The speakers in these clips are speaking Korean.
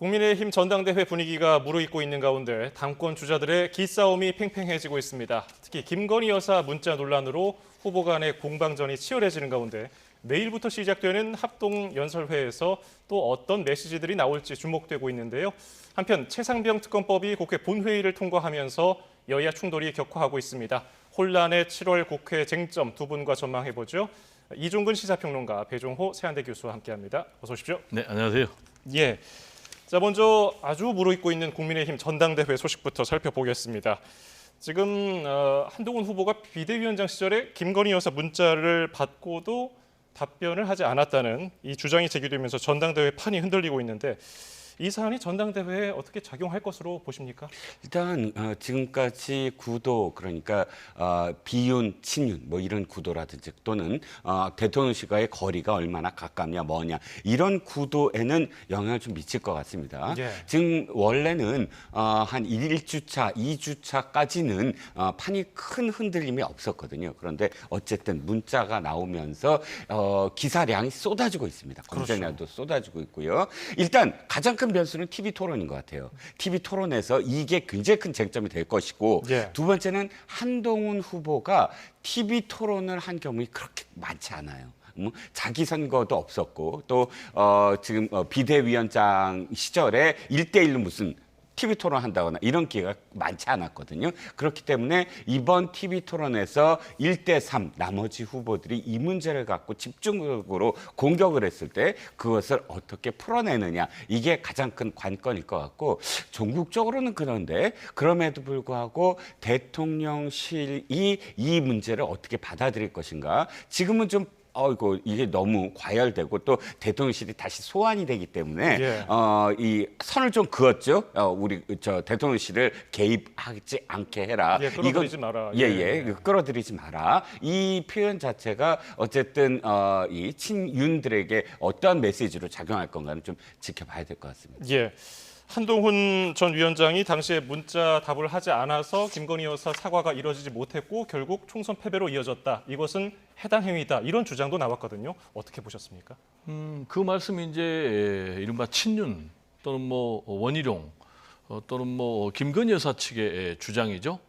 국민의힘 전당대회 분위기가 무르익고 있는 가운데 당권 주자들의 기싸움이 팽팽해지고 있습니다. 특히 김건희 여사 문자 논란으로 후보 간의 공방전이 치열해지는 가운데 내일부터 시작되는 합동 연설회에서 또 어떤 메시지들이 나올지 주목되고 있는데요. 한편 최상병 특검법이 국회 본회의를 통과하면서 여야 충돌이 격화하고 있습니다. 혼란의 7월 국회 쟁점 두 분과 전망해보죠. 이종근 시사평론가, 배종호 세한대 교수와 함께합니다. 어서 오십시오. 네, 안녕하세요. 예. 자, 먼저 아주 무르익고 있는 국민의힘 전당대회 소식부터 살펴보겠습니다. 지금 한동훈 후보가 비대위원장 시절에 김건희 여사 문자를 받고도 답변을 하지 않았다는 이 주장이 제기되면서 전당대회 판이 흔들리고 있는데 이 사안이 전당대회에 어떻게 작용할 것으로 보십니까? 일단 지금까지 구도, 그러니까 비윤, 친윤 뭐 이런 구도라든지 또는 대통령실과의 거리가 얼마나 가깝냐 뭐냐 이런 구도에는 영향을 좀 미칠 것 같습니다. 예. 지금 원래는 한 1주차, 2주차까지는 판이 큰 흔들림이 없었거든요. 그런데 어쨌든 문자가 나오면서 기사량이 쏟아지고 있습니다. 검색량도 쏟아지고 있고요. 일단 가장 큰 변수는 TV 토론인 것 같아요. TV 토론에서 이게 굉장히 큰 쟁점이 될 것이고 예. 두 번째는 한동훈 후보가 TV 토론을 한 경우가 그렇게 많지 않아요. 자기 선거도 없었고 또 지금 비대위원장 시절에 1대1로 무슨 TV 토론한다거나 이런 기회가 많지 않았거든요. 그렇기 때문에 이번 TV 토론에서 1대3 나머지 후보들이 이 문제를 갖고 집중적으로 공격을 했을 때 그것을 어떻게 풀어내느냐 이게 가장 큰 관건일 것 같고 전국적으로는 그런데 그럼에도 불구하고 대통령실이 이 문제를 어떻게 받아들일 것인가 지금은 좀 이게 너무 과열되고 또 대통령실이 다시 소환이 되기 때문에 예. 이 선을 좀 그었죠. 우리 대통령실을 개입하지 않게 해라. 예, 끌어들이지 마라. 예. 끌어들이지 마라. 이 표현 자체가 어쨌든 이 친윤들에게 어떠한 메시지로 작용할 건가는 좀 지켜봐야 될 것 같습니다. 예. 한동훈 전 위원장이 당시에 문자 답을 하지 않아서 김건희 여사 사과가 이뤄지지 못했고 결국 총선 패배로 이어졌다. 이것은 해당 행위다. 이런 주장도 나왔거든요. 어떻게 보셨습니까? 그 말씀이 이제 이른바 친윤 또는 뭐 원희룡 또는 뭐 김건희 여사 측의 주장이죠.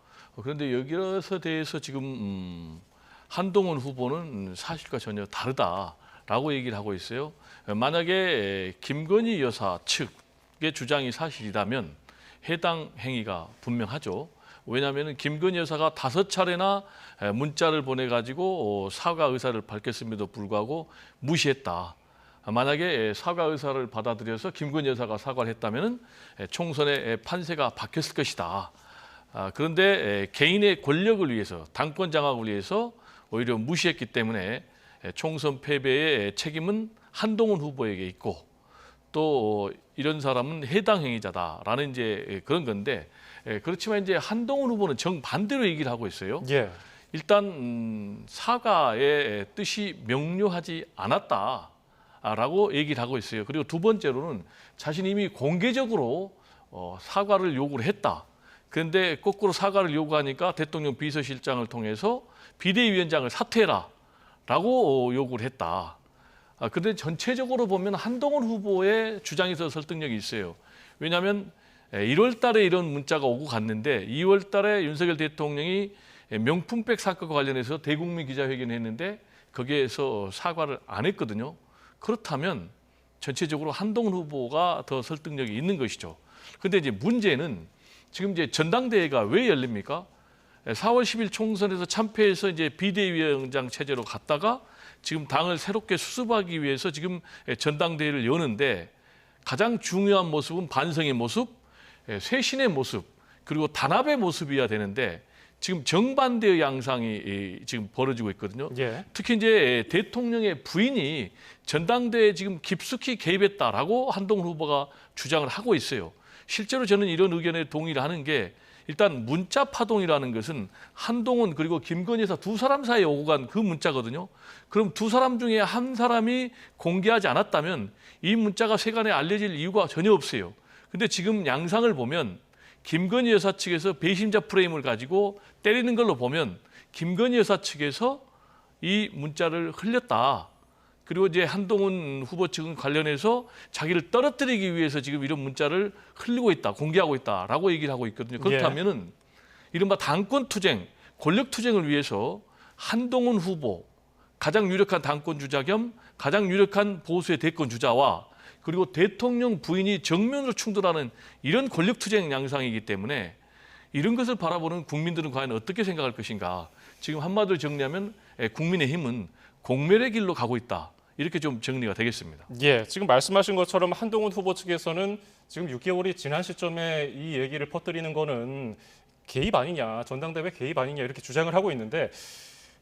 그런데 여기서 대해서 지금 한동훈 후보는 사실과 전혀 다르다라고 얘기를 하고 있어요. 만약에 김건희 여사 측의 주장이 사실이라면 해당 행위가 분명하죠. 왜냐하면 김건희 여사가 5차례나 문자를 보내가지고 사과 의사를 밝혔음에도 불구하고 무시했다. 만약에 사과 의사를 받아들여서 김건희 여사가 사과를 했다면 총선의 판세가 바뀌었을 것이다. 그런데 개인의 권력을 위해서, 당권 장악을 위해서 오히려 무시했기 때문에 총선 패배의 책임은 한동훈 후보에게 있고 또 이런 사람은 해당 행위자다라는 이제 그런 건데 그렇지만 이제 한동훈 후보는 정반대로 얘기를 하고 있어요. 예. 일단 사과의 뜻이 명료하지 않았다라고 얘기를 하고 있어요. 그리고 두 번째로는 자신이 이미 공개적으로 사과를 요구를 했다. 그런데 거꾸로 사과를 요구하니까 대통령 비서실장을 통해서 비대위원장을 사퇴해라라고 요구를 했다. 그런데 전체적으로 보면 한동훈 후보의 주장이 더 설득력이 있어요. 왜냐하면 1월 달에 이런 문자가 오고 갔는데 2월 달에 윤석열 대통령이 명품백 사건과 관련해서 대국민 기자회견을 했는데 거기에서 사과를 안 했거든요. 그렇다면 전체적으로 한동훈 후보가 더 설득력이 있는 것이죠. 그런데 이제 문제는 지금 이제 전당대회가 왜 열립니까? 4월 10일 총선에서 참패해서 이제 비대위원장 체제로 갔다가 지금 당을 새롭게 수습하기 위해서 지금 전당대회를 여는데 가장 중요한 모습은 반성의 모습, 쇄신의 모습, 그리고 단합의 모습이어야 되는데 지금 정반대의 양상이 지금 벌어지고 있거든요. 예. 특히 이제 대통령의 부인이 전당대회에 지금 깊숙이 개입했다라고 한동훈 후보가 주장을 하고 있어요. 실제로 저는 이런 의견에 동의를 하는 게 일단 문자 파동이라는 것은 한동훈 그리고 김건희 여사 두 사람 사이에 오고 간 그 문자거든요. 그럼 두 사람 중에 한 사람이 공개하지 않았다면 이 문자가 세간에 알려질 이유가 전혀 없어요. 근데 지금 양상을 보면 김건희 여사 측에서 배신자 프레임을 가지고 때리는 걸로 보면 김건희 여사 측에서 이 문자를 흘렸다. 그리고 이제 한동훈 후보 측은 관련해서 자기를 떨어뜨리기 위해서 지금 이런 문자를 흘리고 있다, 공개하고 있다라고 얘기를 하고 있거든요. 그렇다면은 이른바 당권 투쟁, 권력 투쟁을 위해서 한동훈 후보, 가장 유력한 당권 주자 겸 가장 유력한 보수의 대권 주자와 그리고 대통령 부인이 정면으로 충돌하는 이런 권력 투쟁 양상이기 때문에 이런 것을 바라보는 국민들은 과연 어떻게 생각할 것인가. 지금 한마디로 정리하면 국민의힘은 공멸의 길로 가고 있다. 이렇게 좀 정리가 되겠습니다. 예, 지금 말씀하신 것처럼 한동훈 후보 측에서는 지금 6개월이 지난 시점에 이 얘기를 퍼뜨리는 거는 개입 아니냐, 전당대회 개입 아니냐 이렇게 주장을 하고 있는데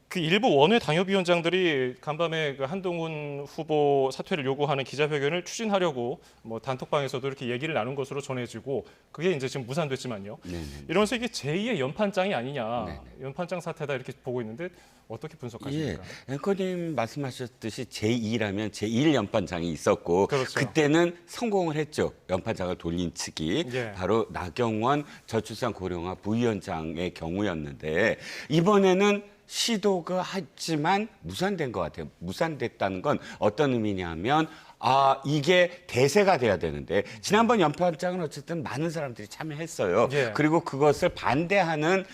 그 일부 원외 당협위원장들이 간밤에 그 한동훈 후보 사퇴를 요구하는 기자회견을 추진하려고 뭐 단톡방에서도 이렇게 얘기를 나눈 것으로 전해지고 그게 이제 지금 무산됐지만요. 네네. 이러면서 이게 제2의 연판장이 아니냐, 네네. 연판장 사태다 이렇게 보고 있는데 어떻게 분석하십니까? 예, 앵커님 말씀하셨듯이 제2라면 제1 연판장이 있었고 그렇죠. 그때는 성공을 했죠. 연판장을 돌린 측이 예. 바로 나경원 저출산 고령화 부위원장의 경우였는데 이번에는 시도가 했지만 무산된 것 같아요. 무산됐다는 건 어떤 의미냐면 이게 대세가 돼야 되는데 지난번 연판장은 어쨌든 많은 사람들이 참여했어요. 예. 그리고 그것을 반대하는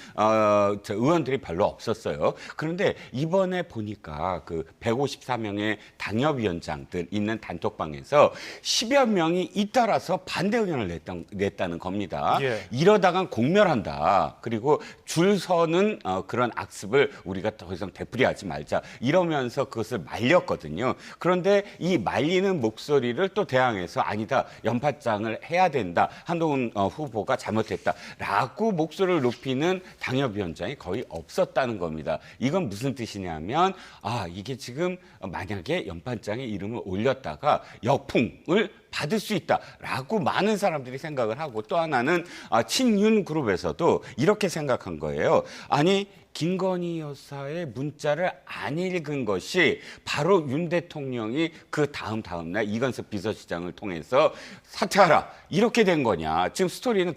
의원들이 별로 없었어요. 그런데 이번에 보니까 그 154명의 당협위원장들 있는 단톡방에서 10여 명이 잇따라서 반대 의견을 냈다는 겁니다. 예. 이러다간 공멸한다. 그리고 줄 서는 그런 악습을 우리가 더 이상 되풀이하지 말자. 이러면서 그것을 말렸거든요. 그런데 이 말리는 목소리를 또 대항해서 아니다. 연판장을 해야 된다. 한동훈 후보가 잘못했다라고 목소리를 높이는 당협위원장이 거의 없었다는 겁니다. 이건 무슨 뜻이냐면 이게 지금 만약에 연판장에 이름을 올렸다가 역풍을 받을 수 있다라고 많은 사람들이 생각을 하고 또 하나는 친윤 그룹에서도 이렇게 생각한 거예요. 아니 김건희 여사의 문자를 안 읽은 것이 바로 윤 대통령이 그 다음 날 이건석 비서실장을 통해서 사퇴하라 이렇게 된 거냐. 지금 스토리는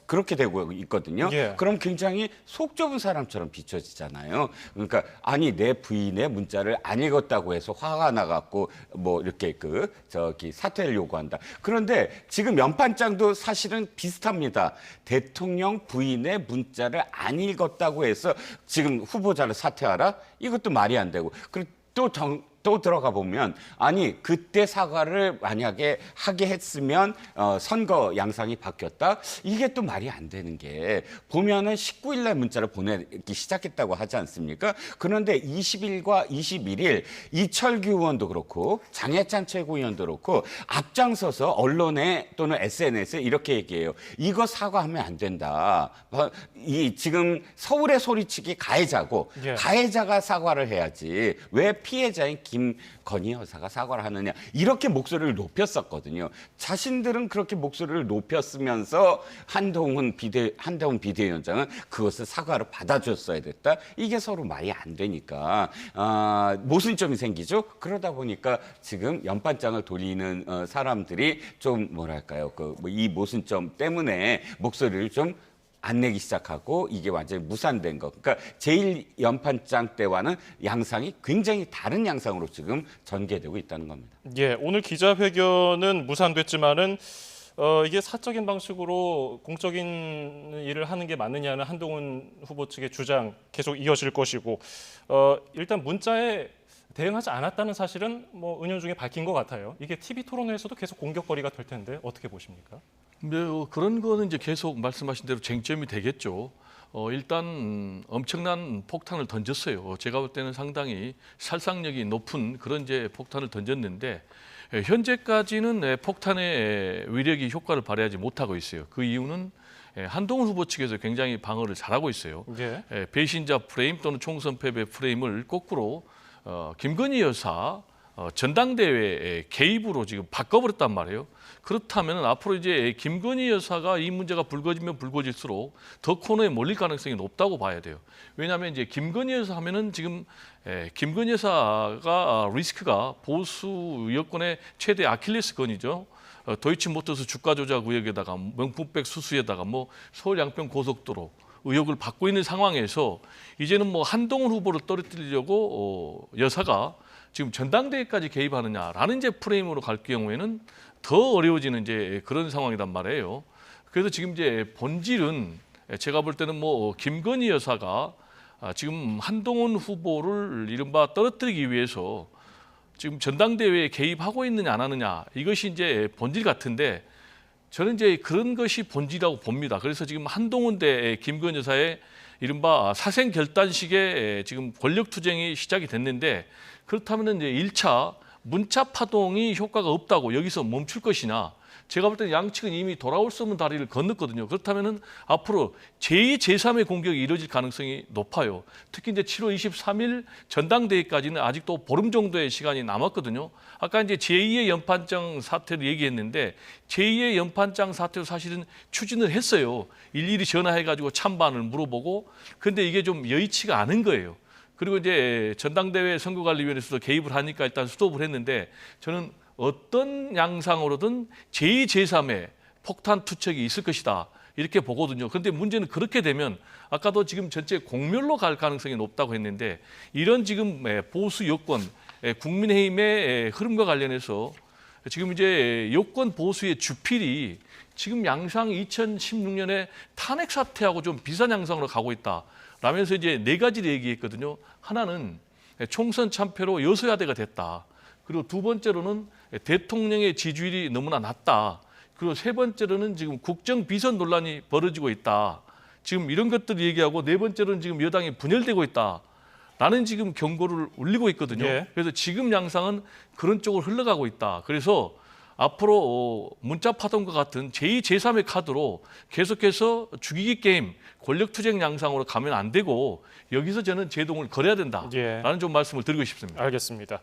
그렇게 되고 있거든요. 예. 그럼 굉장히 속 좁은 사람처럼 비춰지잖아요. 그러니까 아니 내 부인의 문자를 안 읽었다고 해서 화가 나갖고 뭐 이렇게 사퇴를 요구한다. 그런데 지금 연판장도 사실은 비슷합니다. 대통령 부인의 문자를 안 읽었다고 해서 지금 후보자를 사퇴하라? 이것도 말이 안 되고. 그리고 또 들어가 보면 아니 그때 사과를 만약에 하게 했으면 선거 양상이 바뀌었다 이게 또 말이 안 되는 게 보면은 19일 날 문자를 보내기 시작했다고 하지 않습니까? 그런데 20일과 21일 이철규 의원도 그렇고 장해찬 최고위원도 그렇고 앞장서서 언론에 또는 SNS에 이렇게 얘기해요. 이거 사과하면 안 된다. 지금 서울의 소리치기 가해자고 예. 가해자가 사과를 해야지 왜 피해자인 김건희 여사가 사과를 하느냐 이렇게 목소리를 높였었거든요. 자신들은 그렇게 목소리를 높였으면서 한동훈 비대위원장은 그것을 사과로 받아줬어야 됐다. 이게 서로 말이 안 되니까 모순점이 생기죠. 그러다 보니까 지금 연판장을 돌리는 사람들이 좀 뭐랄까요, 이 모순점 때문에 목소리를 좀 안 내기 시작하고 이게 완전히 무산된 거. 그러니까 제1연판장 때와는 양상이 굉장히 다른 양상으로 지금 전개되고 있다는 겁니다. 예, 오늘 기자회견은 무산됐지만은 이게 사적인 방식으로 공적인 일을 하는 게 맞느냐는 한동훈 후보 측의 주장 계속 이어질 것이고 일단 문자에 대응하지 않았다는 사실은 뭐 은연중에 밝힌 것 같아요. 이게 TV 토론회에서도 계속 공격거리가 될 텐데 어떻게 보십니까? 네, 그런 거는 이제 계속 말씀하신 대로 쟁점이 되겠죠. 일단 엄청난 폭탄을 던졌어요. 제가 볼 때는 상당히 살상력이 높은 그런 이제 폭탄을 던졌는데 현재까지는 폭탄의 위력이 효과를 발휘하지 못하고 있어요. 그 이유는 한동훈 후보 측에서 굉장히 방어를 잘하고 있어요. 예. 배신자 프레임 또는 총선 패배 프레임을 거꾸로 김건희 여사 전당대회 개입으로 지금 바꿔버렸단 말이에요. 그렇다면 앞으로 이제 김건희 여사가 이 문제가 불거지면 불거질수록 더 코너에 몰릴 가능성이 높다고 봐야 돼요. 왜냐하면 이제 김건희 여사 하면은 지금 김건희 여사가 리스크가 보수 여권의 최대 아킬레스건이죠. 도이치모터스 주가 조작 의혹에다가 명품백 수수에다가 뭐 서울 양평 고속도로 의혹을 받고 있는 상황에서 이제는 뭐 한동훈 후보를 떨어뜨리려고 여사가 지금 전당대회까지 개입하느냐라는 이제 프레임으로 갈 경우에는 더 어려워지는 이제 그런 상황이란 말이에요. 그래서 지금 이제 본질은 제가 볼 때는 뭐 김건희 여사가 지금 한동훈 후보를 이른바 떨어뜨리기 위해서 지금 전당대회에 개입하고 있느냐 안 하느냐 이것이 이제 본질 같은데 저는 이제 그런 것이 본질이라고 봅니다. 그래서 지금 한동훈 대 김건희 여사의 이른바 사생 결단식에 지금 권력 투쟁이 시작이 됐는데 그렇다면 이제 1차 문자 파동이 효과가 없다고 여기서 멈출 것이냐? 제가 볼 때는 양측은 이미 돌아올 수 없는 다리를 건넜거든요. 그렇다면은 앞으로 제2, 제3의 공격이 이루어질 가능성이 높아요. 특히 이제 7월 23일 전당대회까지는 아직도 보름 정도의 시간이 남았거든요. 아까 이제 제2의 연판장 사태를 얘기했는데 제2의 연판장 사태도 사실은 추진을 했어요. 일일이 전화해가지고 찬반을 물어보고 근데 이게 좀 여의치가 않은 거예요. 그리고 이제 전당대회 선거관리위원회에서도 개입을 하니까 일단 스톱을 했는데 저는 어떤 양상으로든 제2, 제3의 폭탄 투척이 있을 것이다. 이렇게 보거든요. 그런데 문제는 그렇게 되면 아까도 지금 전체 공멸로 갈 가능성이 높다고 했는데 이런 지금 보수 여권, 국민의힘의 흐름과 관련해서 지금 이제 여권 보수의 주필이 지금 양상 2016년에 탄핵 사태하고 좀 비슷한 양상으로 가고 있다. 라면서 이제 네 가지를 얘기했거든요. 하나는 총선 참패로 여소야대가 됐다. 그리고 두 번째로는 대통령의 지지율이 너무나 낮다. 그리고 세 번째로는 지금 국정 비선 논란이 벌어지고 있다. 지금 이런 것들을 얘기하고 네 번째로는 지금 여당이 분열되고 있다. 라는 지금 경고를 울리고 있거든요. 예. 그래서 지금 양상은 그런 쪽으로 흘러가고 있다. 그래서 앞으로 문자 파동과 같은 제2, 제3의 카드로 계속해서 죽이기 게임, 권력 투쟁 양상으로 가면 안 되고 여기서 저는 제동을 걸어야 된다라는 예. 좀 말씀을 드리고 싶습니다. 알겠습니다.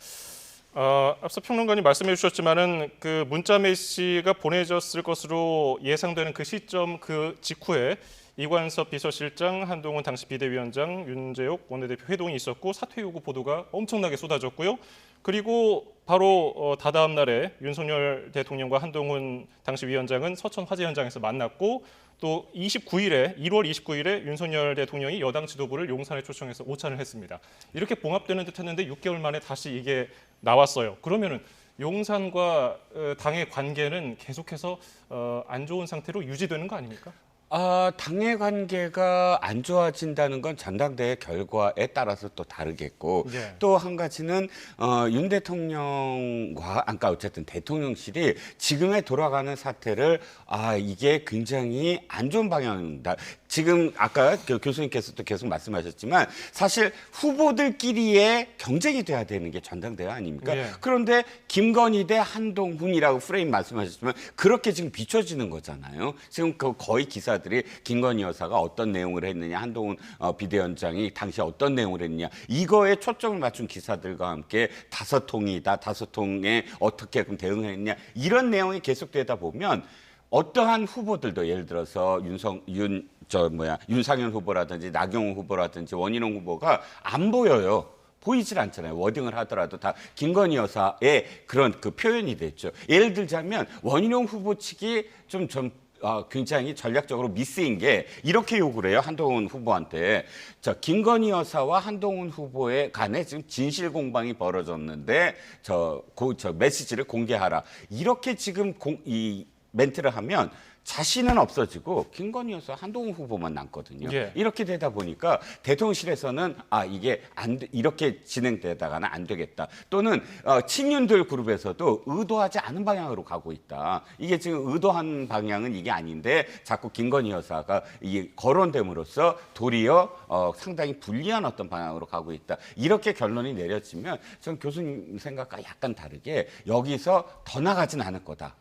앞서 평론가님 말씀해 주셨지만은 그 문자 메시지가 보내졌을 것으로 예상되는 그 시점 그 직후에 이관섭 비서실장, 한동훈 당시 비대위원장, 윤재옥 원내대표 회동이 있었고 사퇴 요구 보도가 엄청나게 쏟아졌고요. 그리고 바로 다다음 날에 윤석열 대통령과 한동훈 당시 위원장은 서천 화재 현장에서 만났고 또 2월 29일에 윤석열 대통령이 여당 지도부를 용산에 초청해서 오찬을 했습니다. 이렇게 봉합되는 듯했는데 6개월 만에 다시 이게 나왔어요. 그러면은 용산과 당의 관계는 계속해서 안 좋은 상태로 유지되는 거 아닙니까? 당의 관계가 안 좋아진다는 건 전당대회 결과에 따라서 또 다르겠고 예. 또 한 가지는 윤 대통령과 아까 어쨌든 대통령실이 지금의 돌아가는 사태를 이게 굉장히 안 좋은 방향이다. 지금 아까 교수님께서도 계속 말씀하셨지만 사실 후보들끼리의 경쟁이 돼야 되는 게 전당대회 아닙니까? 예. 그런데 김건희 대 한동훈이라고 프레임 말씀하셨지만 그렇게 지금 비춰지는 거잖아요. 지금 거의 기사들이 김건희 여사가 어떤 내용을 했느냐, 한동훈 비대위원장이 당시 어떤 내용을 했느냐 이거에 초점을 맞춘 기사들과 함께 다섯 통에 어떻게 그럼 대응했냐 이런 내용이 계속되다 보면 어떠한 후보들도 예를 들어서 윤상현 후보라든지 나경원 후보라든지 원희룡 후보가 안 보여요. 보이질 않잖아요. 워딩을 하더라도 다 김건희 여사의 그런 그 표현이 됐죠. 예를 들자면 원희룡 후보 측이 굉장히 전략적으로 미스인 게 이렇게 요구를 해요. 한동훈 후보한테. 김건희 여사와 한동훈 후보의 간에 지금 진실 공방이 벌어졌는데 메시지를 공개하라. 이렇게 지금 이 멘트를 하면 자신은 없어지고 김건희 여사 한동훈 후보만 남거든요. 예. 이렇게 되다 보니까 대통령실에서는 이게 이렇게 진행되다가는 안 되겠다. 또는 친윤들 그룹에서도 의도하지 않은 방향으로 가고 있다. 이게 지금 의도한 방향은 이게 아닌데 자꾸 김건희 여사가 이게 거론됨으로써 도리어 상당히 불리한 어떤 방향으로 가고 있다. 이렇게 결론이 내려지면 전 교수님 생각과 약간 다르게 여기서 더 나가진 않을 거다.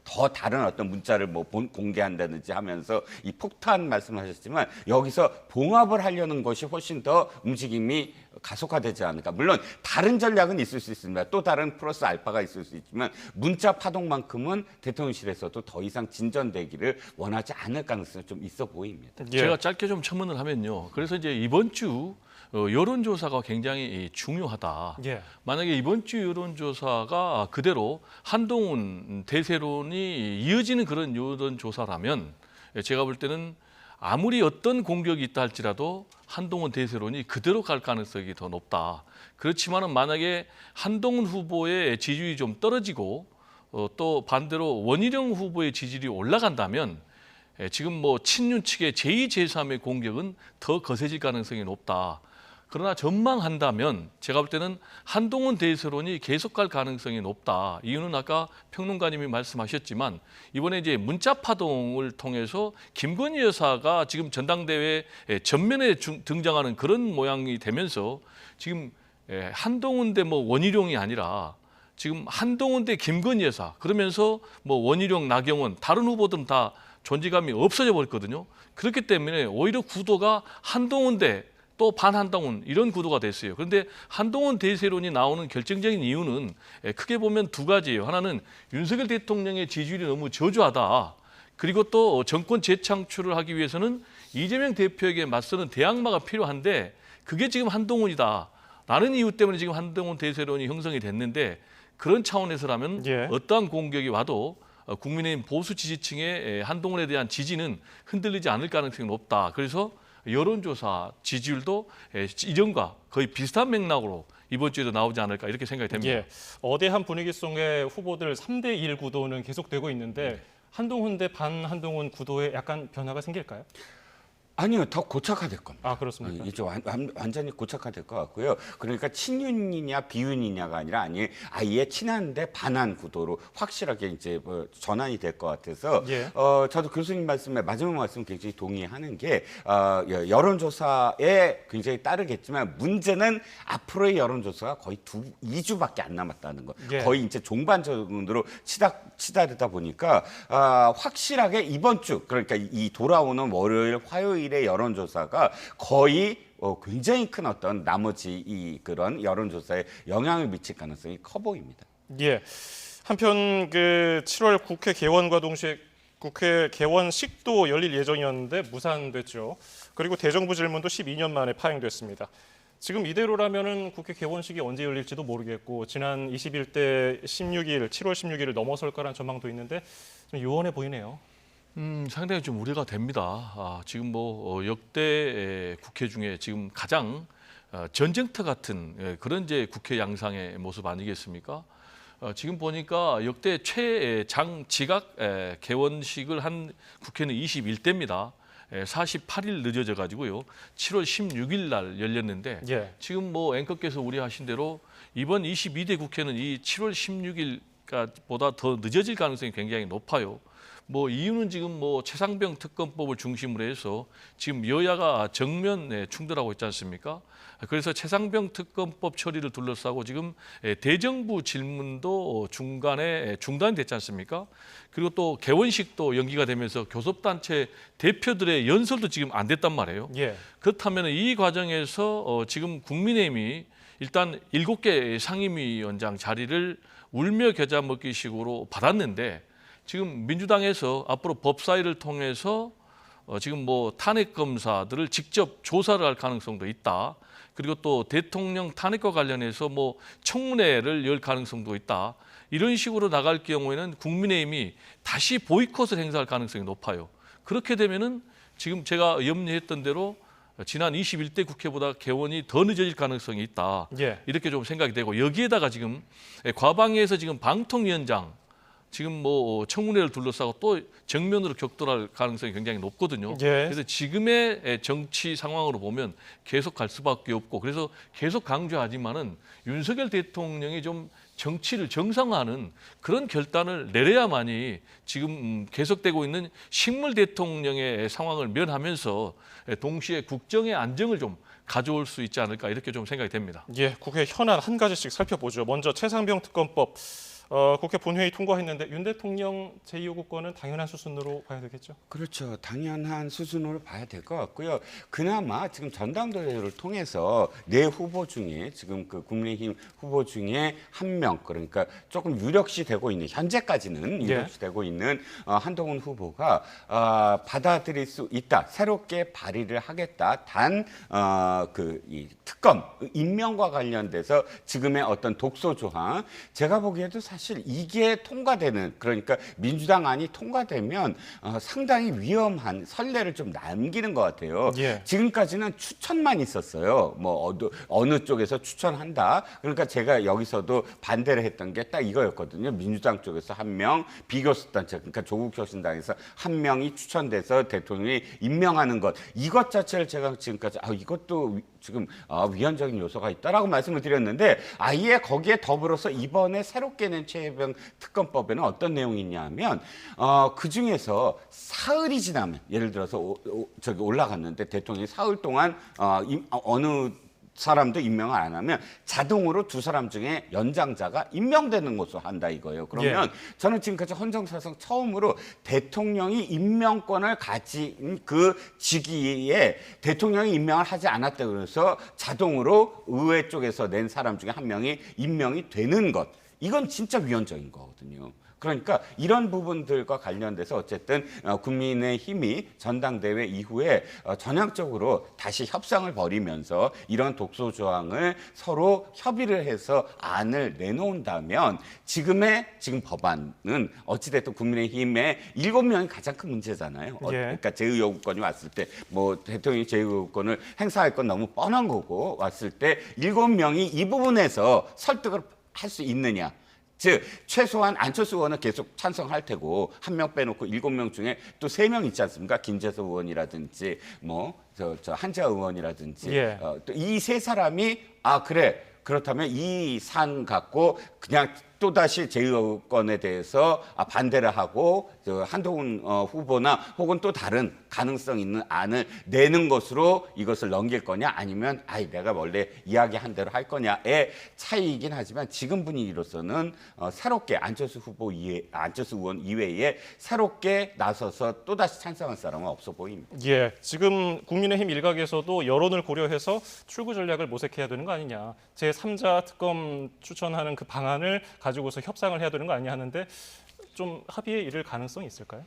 더 다른 어떤 문자를 공개한다든지 하면서 이 폭탄 말씀하셨지만 여기서 봉합을 하려는 것이 훨씬 더 움직임이 가속화되지 않을까. 물론 다른 전략은 있을 수 있습니다. 또 다른 플러스 알파가 있을 수 있지만 문자 파동만큼은 대통령실에서도 더 이상 진전되기를 원하지 않을 가능성이 좀 있어 보입니다. 예. 제가 짧게 좀 첨언을 하면요. 그래서 이제 이번 주 여론조사가 굉장히 중요하다. 예. 만약에 이번 주 여론조사가 그대로 한동훈 대세론이 이어지는 그런 여론조사라면 제가 볼 때는 아무리 어떤 공격이 있다 할지라도 한동훈 대세론이 그대로 갈 가능성이 더 높다. 그렇지만은 만약에 한동훈 후보의 지지율이 좀 떨어지고 또 반대로 원희룡 후보의 지지율이 올라간다면 지금 뭐 친윤 측의 제2, 제3의 공격은 더 거세질 가능성이 높다. 그러나 전망한다면 제가 볼 때는 한동훈 대세론이 계속 갈 가능성이 높다. 이유는 아까 평론가님이 말씀하셨지만 이번에 이제 문자 파동을 통해서 김건희 여사가 지금 전당대회 전면에 등장하는 그런 모양이 되면서 지금 한동훈 대 뭐 원희룡이 아니라 지금 한동훈 대 김건희 여사 그러면서 뭐 원희룡, 나경원 다른 후보들은 다 존재감이 없어져 버렸거든요. 그렇기 때문에 오히려 구도가 한동훈 대 또 반한동훈 이런 구도가 됐어요. 그런데 한동훈 대세론이 나오는 결정적인 이유는 크게 보면 두 가지예요. 하나는 윤석열 대통령의 지지율이 너무 저조하다. 그리고 또 정권 재창출을 하기 위해서는 이재명 대표에게 맞서는 대항마가 필요한데 그게 지금 한동훈이다. 라는 이유 때문에 지금 한동훈 대세론이 형성이 됐는데 그런 차원에서라면 예. 어떠한 공격이 와도 국민의힘 보수 지지층의 한동훈에 대한 지지는 흔들리지 않을 가능성이 높다. 그래서 여론조사 지지율도 이전과 거의 비슷한 맥락으로 이번 주에도 나오지 않을까 이렇게 생각이 됩니다. 예, 어대한 분위기 속에 후보들 3대1 구도는 계속되고 있는데 한동훈 대 반한동훈 구도에 약간 변화가 생길까요? 아니요, 더 고착화될 겁니다. 아, 그렇습니까? 이제 완전히 고착화될 것 같고요. 그러니까 친윤이냐 비윤이냐가 아니라 아예 친한데 반한 구도로 확실하게 이제 뭐 전환이 될 것 같아서 예. 저도 교수님 말씀에 마지막 말씀 굉장히 동의하는 게 여론조사에 굉장히 따르겠지만 문제는 앞으로의 여론조사가 거의 2주밖에 안 남았다는 거. 예. 거의 이제 종반 정도로 치달으다 보니까 확실하게 이번 주 그러니까 이 돌아오는 월요일, 화요일의 여론조사가 거의 굉장히 큰 어떤 나머지 그런 여론조사에 영향을 미칠 가능성이 커 보입니다. 예. 한편 그 7월 국회 개원과 동시에 국회 개원식도 열릴 예정이었는데 무산됐죠. 그리고 대정부 질문도 12년 만에 파행됐습니다. 지금 이대로라면은 국회 개원식이 언제 열릴지도 모르겠고 지난 21대 16일, 7월 16일을 넘어설 거란 전망도 있는데 좀 요원해 보이네요. 상당히 좀 우려가 됩니다. 지금 뭐 역대 국회 중에 지금 가장 전쟁터 같은 그런 이제 국회 양상의 모습 아니겠습니까? 지금 보니까 역대 최장 지각 개원식을 한 국회는 21대입니다. 48일 늦어져 가지고요. 7월 16일 날 열렸는데 예. 지금 뭐 앵커께서 우려하신 대로 이번 22대 국회는 이 7월 16일보다 더 늦어질 가능성이 굉장히 높아요. 뭐 이유는 지금 뭐 최상병 특검법을 중심으로 해서 지금 여야가 정면 충돌하고 있지 않습니까? 그래서 최상병 특검법 처리를 둘러싸고 지금 대정부 질문도 중간에 중단이 됐지 않습니까? 그리고 또 개원식도 연기가 되면서 교섭단체 대표들의 연설도 지금 안 됐단 말이에요. 예. 그렇다면 이 과정에서 지금 국민의힘이 일단 7개 상임위원장 자리를 울며 겨자 먹기 식으로 받았는데 지금 민주당에서 앞으로 법사위를 통해서 지금 뭐 탄핵 검사들을 직접 조사를 할 가능성도 있다. 그리고 또 대통령 탄핵과 관련해서 뭐 청문회를 열 가능성도 있다. 이런 식으로 나갈 경우에는 국민의힘이 다시 보이콧을 행사할 가능성이 높아요. 그렇게 되면은 지금 제가 염려했던 대로 지난 21대 국회보다 개원이 더 늦어질 가능성이 있다. 예. 이렇게 좀 생각이 되고 여기에다가 지금 과방위에서 지금 방통위원장 지금 뭐 청문회를 둘러싸고 또 정면으로 격돌할 가능성이 굉장히 높거든요. 예. 그래서 지금의 정치 상황으로 보면 계속 갈 수밖에 없고 그래서 계속 강조하지만은 윤석열 대통령이 좀 정치를 정상화하는 그런 결단을 내려야만이 지금 계속되고 있는 식물 대통령의 상황을 면하면서 동시에 국정의 안정을 좀 가져올 수 있지 않을까 이렇게 좀 생각이 됩니다. 예, 국회 현안 한 가지씩 살펴보죠. 먼저 최상병 특검법 국회 본회의 통과했는데 윤 대통령 제2요구권은 당연한 수순으로 봐야 되겠죠? 그렇죠. 당연한 수순으로 봐야 될 것 같고요. 그나마 지금 전당대회를 통해서 네 후보 중에 지금 그 국민의힘 후보 중에 한 명 그러니까 조금 유력시 되고 있는 현재까지는 유력시 되고 있는 한동훈 후보가 받아들일 수 있다. 새롭게 발의를 하겠다. 단 이 특검 임명과 관련돼서 지금의 어떤 독소 조항 제가 보기에도 사실 사실 이게 통과되는 그러니까 민주당 안이 통과되면 상당히 위험한 선례를 좀 남기는 것 같아요. 예. 지금까지는 추천만 있었어요. 뭐 어느 쪽에서 추천한다. 그러니까 제가 여기서도 반대를 했던 게 딱 이거였거든요. 민주당 쪽에서 한 명, 비교섭단체 그러니까 조국 혁신당에서 한 명이 추천돼서 대통령이 임명하는 것 이것 자체를 제가 지금까지 이것도 지금 위헌적인 요소가 있다라고 말씀을 드렸는데 아예 거기에 더불어서 이번에 새롭게 낸 최혜병 특검법에는 어떤 내용이 있냐면 그 중에서 사흘이 지나면 예를 들어서 저기 올라갔는데 대통령이 사흘 동안 어느 사람도 임명을 안 하면 자동으로 두 사람 중에 연장자가 임명되는 것으로 한다 이거예요. 그러면 저는 지금까지 헌정사상 처음으로 대통령이 임명권을 가진 그 직위에 대통령이 임명을 하지 않았다 그래서 자동으로 의회 쪽에서 낸 사람 중에 한 명이 임명이 되는 것. 이건 진짜 위헌적인 거거든요. 그러니까 이런 부분들과 관련돼서 어쨌든 국민의힘이 전당대회 이후에 전향적으로 다시 협상을 벌이면서 이런 독소 조항을 서로 협의를 해서 안을 내놓는다면 지금 법안은 어찌됐든 국민의힘의 7명이 가장 큰 문제잖아요. 그러니까 제의요구권이 왔을 때 뭐 대통령이 제의요구권을 행사할 건 너무 뻔한 거고 왔을 때 7명이 이 부분에서 설득을 할 수 있느냐. 즉 최소한 안철수 의원은 계속 찬성할 테고 한 명 빼놓고 7명 중에 또 3명 있지 않습니까? 김재섭 의원이라든지 뭐 저 한자 의원이라든지 또 이 세 사람이 그래 그렇다면 이 산 갖고 그냥 또다시 제의권에 대해서 반대를 하고 한동훈 후보나 혹은 또 다른 가능성 있는 안을 내는 것으로 이것을 넘길 거냐 아니면 내가 원래 이야기한 대로 할 거냐의 차이이긴 하지만 지금 분위기로서는 새롭게 안철수 의원 이외에 새롭게 나서서 또다시 찬성할 사람은 없어 보입니다. 예, 지금 국민의힘 일각에서도 여론을 고려해서 출구 전략을 모색해야 되는 거 아니냐. 제3자 특검 추천하는 그 방안을 가지고서 협상을 해야 되는 거 아니냐 하는데 좀 합의에 이를 가능성이 있을까요?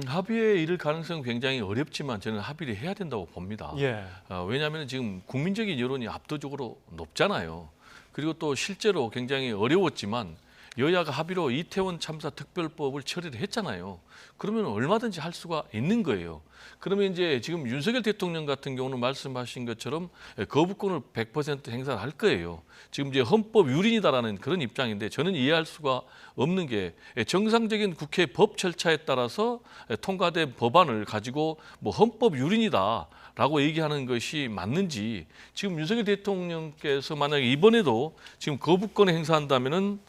합의에 이를 가능성은 굉장히 어렵지만 저는 합의를 해야 된다고 봅니다. 왜냐하면 지금 국민적인 여론이 압도적으로 높잖아요. 그리고 또 실제로 굉장히 어려웠지만 여야가 합의로 이태원 참사 특별법을 처리를 했잖아요. 그러면 얼마든지 할 수가 있는 거예요. 그러면 이제 지금 윤석열 대통령 같은 경우는 말씀하신 것처럼 거부권을 100% 행사를 할 거예요. 지금 이제 헌법 유린이다라는 그런 입장인데 저는 이해할 수가 없는 게 정상적인 국회 법 절차에 따라서 통과된 법안을 가지고 뭐 헌법 유린이다라고 얘기하는 것이 맞는지 지금 윤석열 대통령께서 만약에 이번에도 지금 거부권을 행사한다면은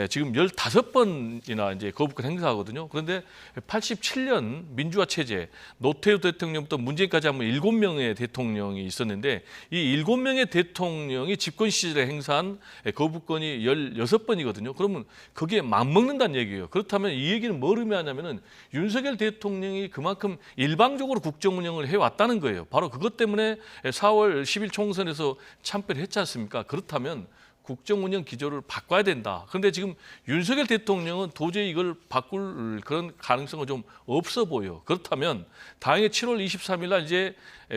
지금 15번이나 이제 거부권 행사하거든요. 그런데 87년 민주화 체제 노태우 대통령부터 문재인까지 하면 7명의 대통령이 있었는데 이 7명의 대통령이 집권 시절에 행사한 거부권이 16번이거든요. 그러면 그게 맞먹는다는 얘기예요. 그렇다면 이 얘기는 뭘 의미하냐면은 윤석열 대통령이 그만큼 일방적으로 국정 운영을 해왔다는 거예요. 바로 그것 때문에 4월 10일 총선에서 참패를 했지 않습니까? 그렇다면 국정 운영 기조를 바꿔야 된다. 그런데 지금 윤석열 대통령은 도저히 이걸 바꿀 그런 가능성은 좀 없어 보여. 그렇다면 다행히 7월 23일 날 이제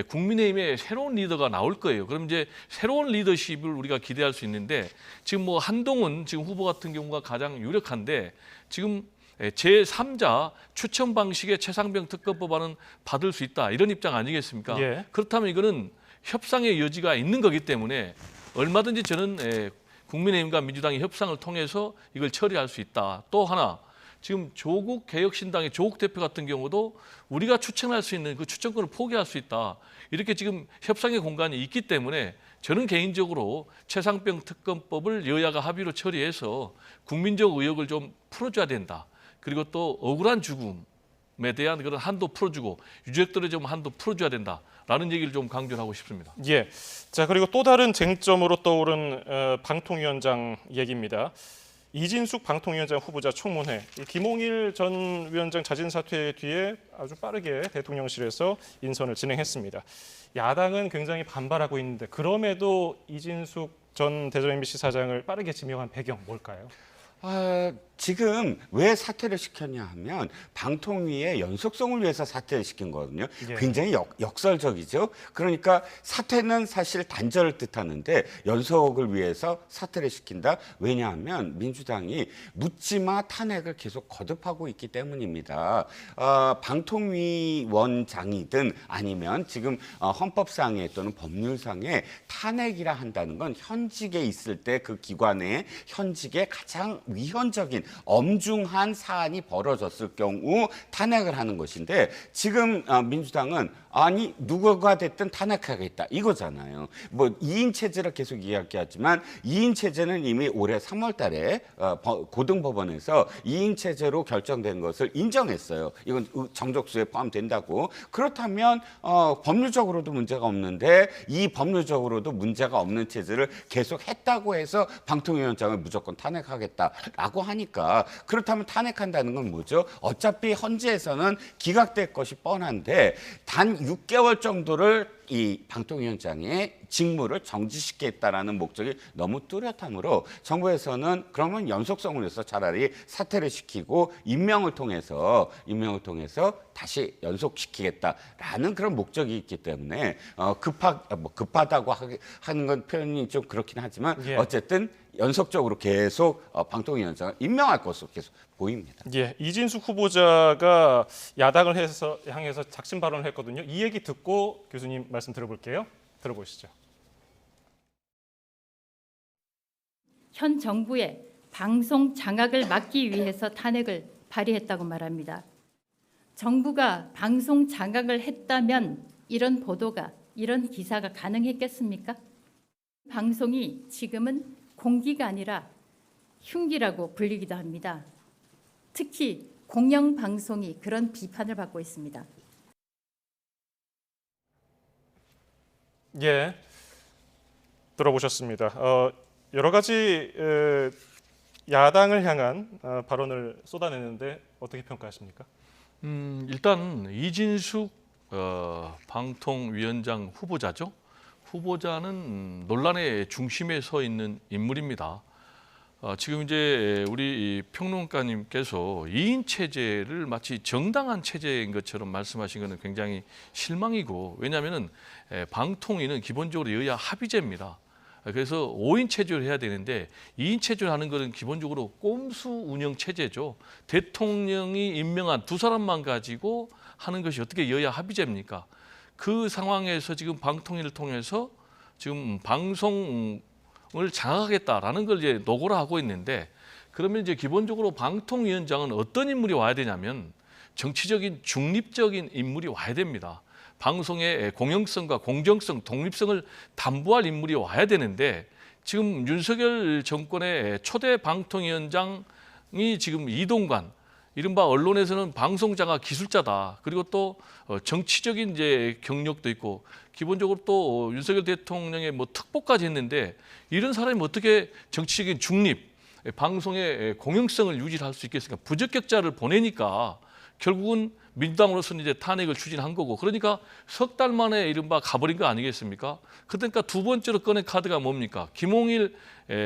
국민의힘의 새로운 리더가 나올 거예요. 그럼 이제 새로운 리더십을 우리가 기대할 수 있는데 지금 뭐 한동훈 지금 후보 같은 경우가 가장 유력한데 지금 제3자 추천 방식의 최상병 특검법안은 받을 수 있다. 이런 입장 아니겠습니까? 그렇다면 이거는 협상의 여지가 있는 거기 때문에 얼마든지 저는 국민의힘과 민주당이 협상을 통해서 이걸 처리할 수 있다. 또 하나 지금 조국 개혁신당의 조국 대표 같은 경우도 우리가 추천할 수 있는 그 추천권을 포기할 수 있다. 이렇게 지금 협상의 공간이 있기 때문에 저는 개인적으로 최상병 특검법을 여야가 합의로 처리해서 국민적 의혹을 좀 풀어줘야 된다. 그리고 또 억울한 죽음에 대한 그런 한도 풀어주고 유죄들의 좀 한도 풀어줘야 된다. 라는 얘기를 좀 강조를 하고 싶습니다. 자, 그리고 또 다른 쟁점으로 떠오른 방통위원장 얘기입니다. 이진숙 방통위원장 후보자 청문회. 김홍일 전 위원장 자진 사퇴 뒤에 아주 빠르게 대통령실에서 인선을 진행했습니다. 야당은 굉장히 반발하고 있는데 그럼에도 이진숙 전 대전 MBC 사장을 빠르게 지명한 배경 뭘까요? 지금 왜 사퇴를 시켰냐 하면 방통위의 연속성을 위해서 사퇴를 시킨 거거든요. 예. 굉장히 역설적이죠. 그러니까 사퇴는 사실 단절을 뜻하는데 연속을 위해서 사퇴를 시킨다. 왜냐하면 민주당이 묻지마 탄핵을 계속 거듭하고 있기 때문입니다. 방통위원장이든 아니면 지금 헌법상에 또는 법률상에 탄핵이라 한다는 건 현직에 있을 때 그 기관의 현직에 가장 위헌적인 엄중한 사안이 벌어졌을 경우 탄핵을 하는 것인데 지금 민주당은 아니 누구가 됐든 탄핵하겠다 이거잖아요. 뭐 2인 체제를 계속 이야기하지만 2인 체제는 이미 올해 3월 달에 고등법원에서 2인 체제로 결정된 것을 인정했어요. 이건 정족수에 포함된다고. 그렇다면 법률적으로도 문제가 없는데 이 법률적으로도 문제가 없는 체제를 계속 했다고 해서 방통위원장을 무조건 탄핵하겠다라고 하니까 그렇다면 탄핵한다는 건 뭐죠? 어차피 헌재에서는 기각될 것이 뻔한데 단 6개월 정도를 이 방통위원장의 직무를 정지시키겠다라는 목적이 너무 뚜렷하므로 정부에서는 그러면 연속성을 위해서 차라리 사퇴를 시키고 임명을 통해서 다시 연속시키겠다라는 그런 목적이 있기 때문에 급하다고 하는 건 표현이 좀 그렇긴 하지만 예. 어쨌든 연속적으로 계속 방통위원장을 임명할 것으로 계속 보입니다. 예, 이진숙 후보자가 야당을 향해서 작심 발언을 했거든요. 이 얘기 듣고 교수님 말씀 들어볼게요. 들어보시죠. 현 정부의 방송 장악을 막기 위해서 탄핵을 발의했다고 말합니다. 정부가 방송 장악을 했다면 이런 보도가, 이런 기사가 가능했겠습니까? 방송이 지금은 공기가 아니라 흉기라고 불리기도 합니다. 특히 공영방송이 그런 비판을 받고 있습니다. 예, 들어보셨습니다. 여러 가지 야당을 향한 발언을 쏟아내는데 어떻게 평가하십니까? 일단 이진숙 방통위원장 후보자죠. 후보자는 논란의 중심에 서 있는 인물입니다. 지금 이제 우리 평론가님께서 2인 체제를 마치 정당한 체제인 것처럼 말씀하신 것은 굉장히 실망이고, 왜냐하면 방통위는 기본적으로 여야 합의제입니다. 그래서 5인 체제를 해야 되는데 2인 체제를 하는 것은 기본적으로 꼼수 운영 체제죠. 대통령이 임명한 두 사람만 가지고 하는 것이 어떻게 여야 합의제입니까? 그 상황에서 지금 방통위를 통해서 지금 방송을 장악하겠다라는 걸 이제 노고를 하고 있는데, 그러면 이제 기본적으로 방통위원장은 어떤 인물이 와야 되냐면 정치적인 중립적인 인물이 와야 됩니다. 방송의 공영성과 공정성, 독립성을 담보할 인물이 와야 되는데, 지금 윤석열 정권의 초대 방통위원장이 지금 이동관, 이른바 언론에서는 방송장악 기술자다. 그리고 또 정치적인 이제 경력도 있고, 기본적으로 또 윤석열 대통령의 뭐 특보까지 했는데, 이런 사람이 어떻게 정치적인 중립, 방송의 공영성을 유지할 수 있겠습니까? 부적격자를 보내니까 결국은 민주당으로서는 이제 탄핵을 추진한 거고, 그러니까 석 달 만에 이른바 가버린 거 아니겠습니까? 그러니까 두 번째로 꺼낸 카드가 뭡니까? 김홍일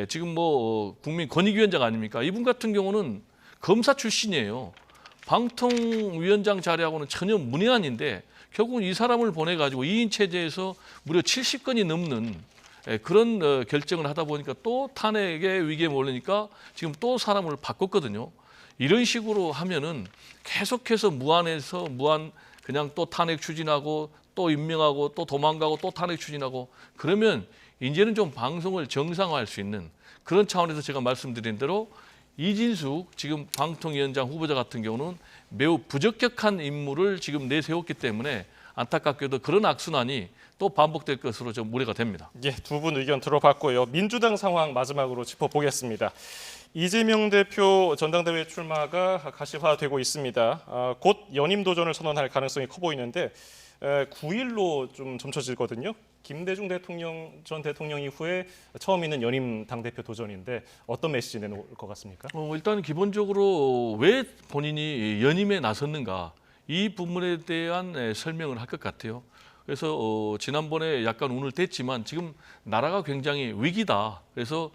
지금 뭐 국민권익위원장 아닙니까? 이분 같은 경우는 검사 출신이에요. 방통위원장 자리하고는 전혀 문외한인데 결국은 이 사람을 보내가지고 2인 체제에서 무려 70건이 넘는 그런 결정을 하다 보니까 또 탄핵의 위기에 몰리니까 지금 또 사람을 바꿨거든요. 이런 식으로 하면은 계속해서 무한해서 무한 그냥 또 탄핵 추진하고 또 임명하고 또 도망가고 또 탄핵 추진하고, 그러면 이제는 좀 방송을 정상화할 수 있는 그런 차원에서 제가 말씀드린 대로 이진숙 지금 방통위원장 후보자 같은 경우는 매우 부적격한 인물을 지금 내세웠기 때문에 안타깝게도 그런 악순환이 또 반복될 것으로 좀 우려가 됩니다. 예, 두 분 의견 들어봤고요. 민주당 상황 마지막으로 짚어보겠습니다. 이재명 대표 전당대회 출마가 가시화되고 있습니다. 곧 연임 도전을 선언할 가능성이 커 보이는데 9일로 좀 점쳐지거든요. 김대중 전 대통령 이후에 처음 있는 연임 당대표 도전인데 어떤 메시지 내놓을 것 같습니까? 일단 기본적으로 왜 본인이 연임에 나섰는가, 이 부분에 대한 설명을 할 것 같아요. 그래서 지난번에 약간 운을 뗐지만 지금 나라가 굉장히 위기다. 그래서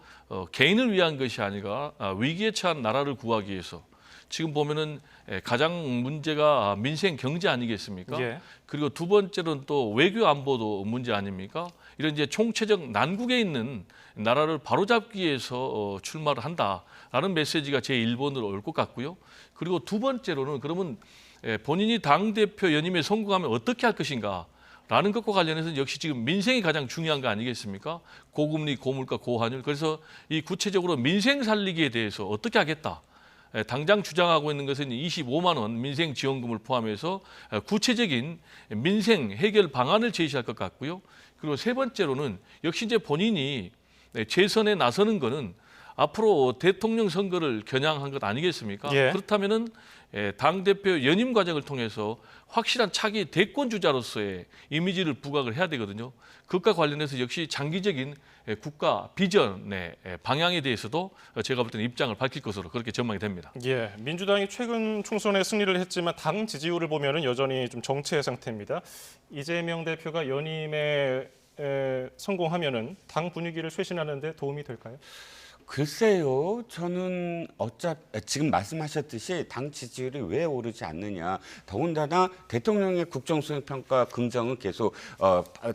개인을 위한 것이 아니라 위기에 처한 나라를 구하기 위해서 지금 보면은 가장 문제가 민생 경제 아니겠습니까? 예. 그리고 두 번째로는 또 외교 안보도 문제 아닙니까? 이런 이제 총체적 난국에 있는 나라를 바로잡기 위해서 출마를 한다라는 메시지가 제 1번으로 올 것 같고요. 그리고 두 번째로는 그러면 본인이 당대표 연임에 성공하면 어떻게 할 것인가? 라는 것과 관련해서 역시 지금 민생이 가장 중요한 거 아니겠습니까? 고금리, 고물가, 고환율. 그래서 이 구체적으로 민생 살리기에 대해서 어떻게 하겠다. 당장 주장하고 있는 것은 25만 원 민생 지원금을 포함해서 구체적인 민생 해결 방안을 제시할 것 같고요. 그리고 세 번째로는 역시 이제 본인이 재선에 나서는 거는 앞으로 대통령 선거를 겨냥한 것 아니겠습니까? 예. 그렇다면은 당대표 연임 과정을 통해서 확실한 차기 대권 주자로서의 이미지를 부각을 해야 되거든요. 그것과 관련해서 역시 장기적인 국가 비전의 방향에 대해서도 제가 볼 때는 입장을 밝힐 것으로 그렇게 전망이 됩니다. 예, 민주당이 최근 총선에 승리를 했지만 당 지지율을 보면은 여전히 좀 정체 상태입니다. 이재명 대표가 연임에 성공하면은 당 분위기를 쇄신하는 데 도움이 될까요? 글쎄요, 저는 지금 말씀하셨듯이 당 지지율이 왜 오르지 않느냐. 더군다나 대통령의 국정수행평가 긍정은 계속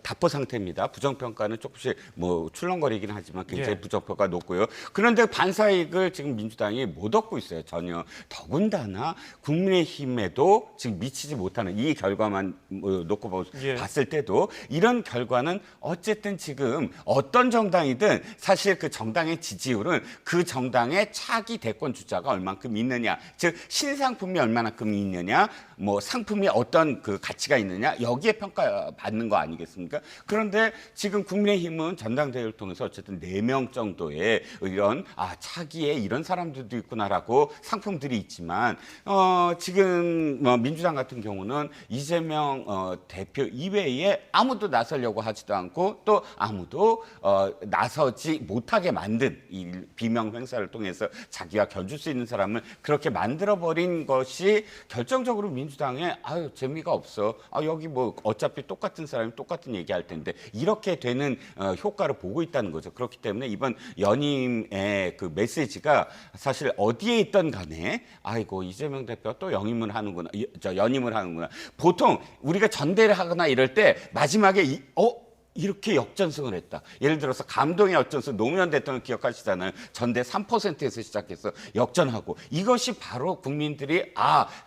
답보 상태입니다. 부정평가는 조금씩 뭐 출렁거리긴 하지만 굉장히 예. 부정평가 높고요. 그런데 반사이익을 지금 민주당이 못 얻고 있어요, 전혀. 더군다나 국민의힘에도 지금 미치지 못하는 이 결과만 놓고 예. 봤을 때도 이런 결과는 어쨌든 지금 어떤 정당이든 사실 그 정당의 지지율 그 정당의 차기 대권 주자가 얼만큼 있느냐, 즉 신상품이 얼마나큼 있느냐, 뭐 상품이 어떤 그 가치가 있느냐 여기에 평가받는 거 아니겠습니까? 그런데 지금 국민의힘은 전당대회를 통해서 어쨌든 4명 정도의 이런 차기에 이런 사람들도 있구나라고 상품들이 있지만 지금 민주당 같은 경우는 이재명 대표 이외에 아무도 나서려고 하지도 않고 또 아무도 나서지 못하게 만든 이 비명 행사를 통해서 자기와 견줄 수 있는 사람을 그렇게 만들어버린 것이 결정적으로 민주당에 재미가 없어. 여기 뭐 어차피 똑같은 사람이 똑같은 얘기할 텐데 이렇게 되는 효과를 보고 있다는 거죠. 그렇기 때문에 이번 연임의 그 메시지가 사실 어디에 있던 간에 아이고 이재명 대표가 또 연임을 하는구나. 보통 우리가 전대를 하거나 이럴 때 마지막에 이렇게 역전승을 했다. 예를 들어서 감동의 역전승 노무현 대통령 기억하시잖아요. 전대 3%에서 시작해서 역전하고 이것이 바로 국민들이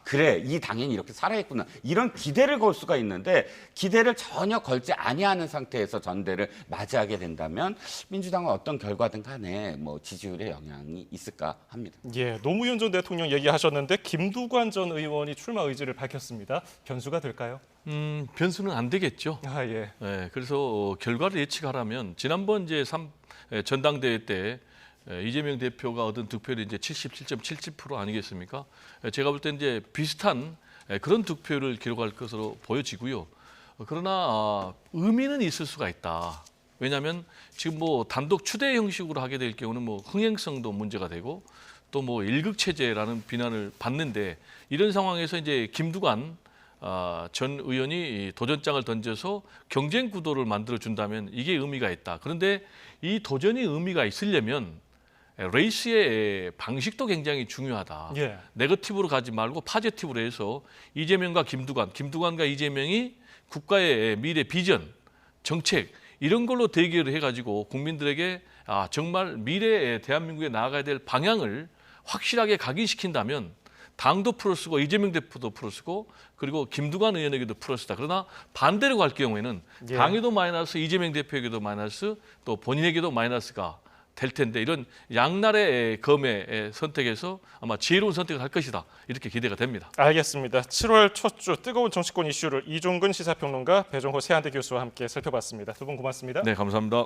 그래 이 당연히 이렇게 살아있구나 이런 기대를 걸 수가 있는데 기대를 전혀 걸지 아니하는 상태에서 전대를 맞이하게 된다면 민주당은 어떤 결과든 간에 뭐 지지율에 영향이 있을까 합니다. 예, 노무현 전 대통령 얘기하셨는데 김두관 전 의원이 출마 의지를 밝혔습니다. 변수가 될까요? 변수는 안 되겠죠. 예. 그래서 결과를 예측하라면 지난번 이제 전당대회 때 이재명 대표가 얻은 득표율이 이제 77.77% 아니겠습니까? 제가 볼 때 이제 비슷한 그런 득표율을 기록할 것으로 보여지고요. 그러나 의미는 있을 수가 있다. 왜냐하면 지금 뭐 단독 추대 형식으로 하게 될 경우는 뭐 흥행성도 문제가 되고 또 뭐 일극 체제라는 비난을 받는데 이런 상황에서 이제 김두관 전 의원이 도전장을 던져서 경쟁 구도를 만들어 준다면 이게 의미가 있다. 그런데 이 도전이 의미가 있으려면 레이스의 방식도 굉장히 중요하다. 예. 네거티브로 가지 말고 파지티브로 해서 이재명과 김두관과 이재명이 국가의 미래 비전, 정책 이런 걸로 대결을 해가지고 국민들에게 정말 미래의 대한민국에 나아가야 될 방향을 확실하게 각인시킨다면 당도 플러스고 이재명 대표도 플러스고 그리고 김두관 의원에게도 플러스다. 그러나 반대로 갈 경우에는 예. 당에도 마이너스, 이재명 대표에게도 마이너스, 또 본인에게도 마이너스가 될 텐데 이런 양날의 검의 선택에서 아마 지혜로운 선택을 할 것이다. 이렇게 기대가 됩니다. 알겠습니다. 7월 첫 주 뜨거운 정치권 이슈를 이종근 시사평론가 배종호 세한대 교수와 함께 살펴봤습니다. 두 분 고맙습니다. 네, 감사합니다.